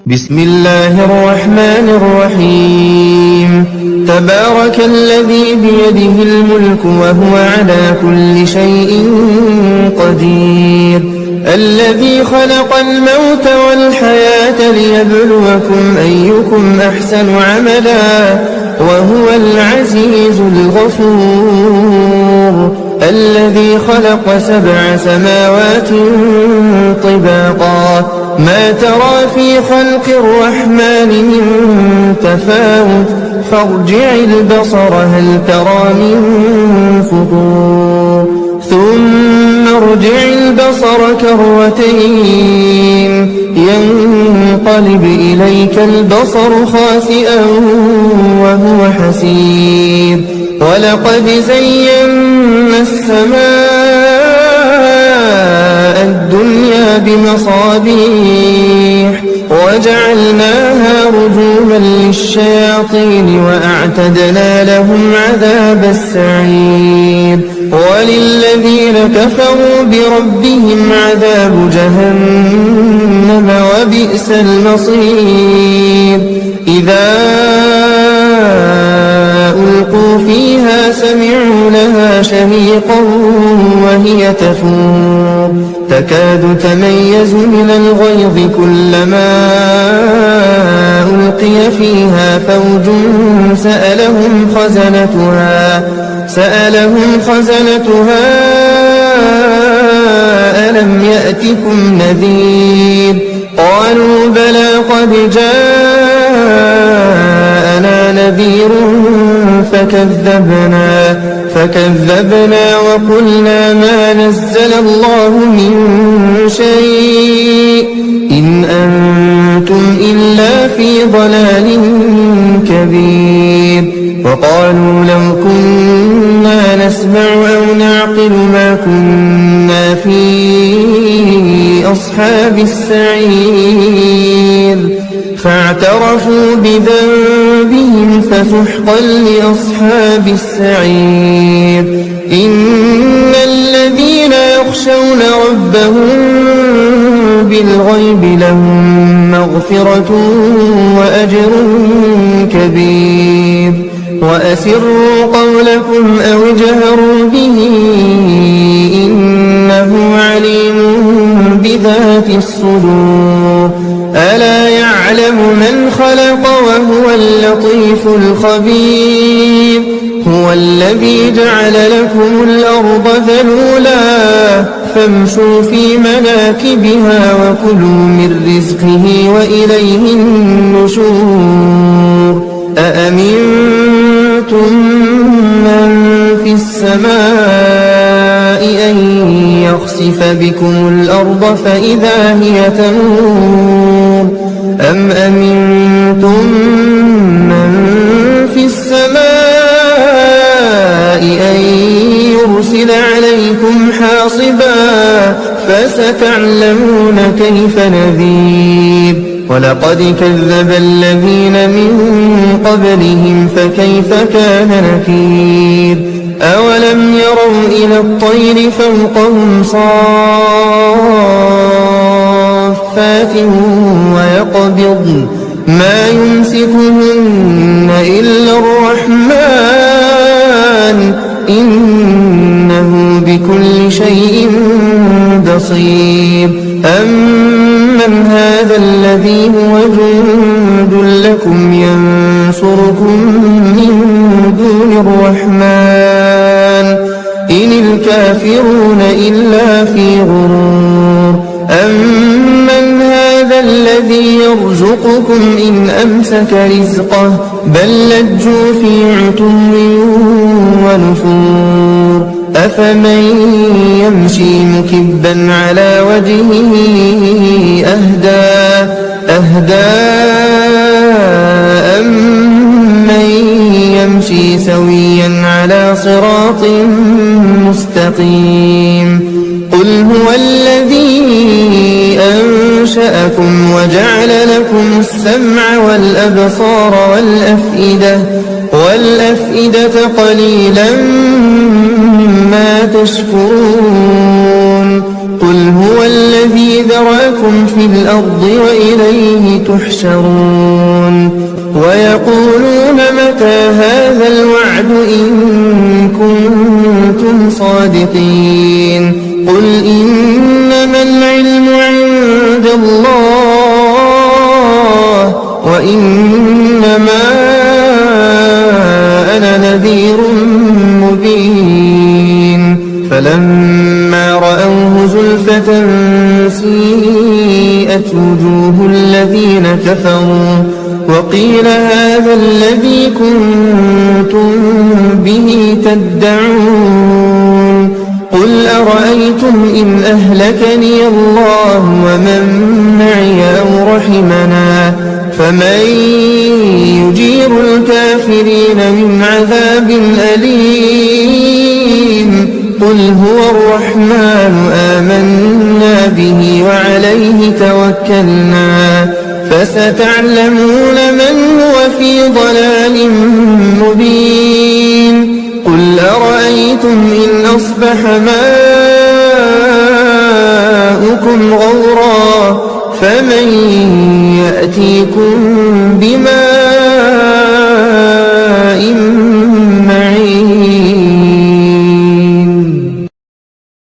بسم الله الرحمن الرحيم تبارك الذي بيده الملك وهو على كل شيء قدير الذي خلق الموت والحياة ليبلوكم أيكم أحسن عملا وهو العزيز الغفور الذي خلق 7 سماوات طباقا ما ترى في خلق الرحمن من تفاوت فارجع البصر هل ترى من فطور ثم ارجع البصر كرتين ينقلب إليك البصر خاسئا وهو حسير ولقد زينا السماء الدنيا بمصابيح وجعلناها رجوما للشياطين وأعتدنا لهم عذاب السعير وللذين كفروا بربهم عذاب جهنم وبئس المصير إذا ألقوا فيها سمعوا لها شهيقا وهي تفور تكاد تميز من الغيظ كلما ألقي فيها فوج سألهم خزنتها ألم يأتكم نذير قالوا بلى قد جاءنا نذير فكذبنا وقلنا ما نزل الله من شيء إن أنتم إلا في ضلال كبير وقالوا لو كنا نسمع أو نعقل ما كنا في أصحاب السعير فاعترفوا بذنبهم فسحقا لأصحاب السعير إن الذين يخشون ربهم بالغيب لهم مغفرة وأجر كبير وأسروا قولكم أو اجهروا به إنه عليم بذات الصدور ألا يعلم من خلق وهو اللطيف الخبير هو الذي جعل لكم الأرض ذلولا فامشوا في مناكبها وكلوا من رزقه وإليه النشور أأمنتم من في السماء أن يخسف بكم الأرض فإذا هي تمور أم أمنتم من في السماء أن يرسل عليكم حاصبا فستعلمون كيف نذير ولقد كذب الذين من قبلهم فكيف كان نكير أولم يروا إلى الطير فوقهم صافات ويقبضن ما يمسكهن إلا الرحمن إنه بكل شيء بصير أمن هذا الذي هو جند لكم ينصركم من دون الرحمن إن الكافرون إلا في غرور أمن هذا الذي يرزقكم إن أمسك رزقه بل لجوا في عتو ونفور أفمن يمشي مكبا على وجهه أهدى أمن يمشي سويا على صراط مستقيم قل هو الذي أنشأكم وجعل لكم السمع والأبصار والأفئدة قليلا ما تشكرون قل هو الذي ذرأكم في الأرض وإليه تحشرون ويقولون متى هذا الوعد إن كنتم صادقين قل إنما العلم عند الله وإنما أنا نذير مبين فلما رأوه زلفة سيئت وجوه الذين كفروا وقيل هذا الذي كنتم به تدعون قل أرأيتم إن أهلكني الله ومن معي أو رحمنا فمن يجير الكافرين من عذاب أليم قل هو الرحمن آمنا به وعليه توكلنا فستعلمون من هو في ضلال مبين قل أرأيتم إن أصبح ماؤكم غورا فمن يأتيكم بماء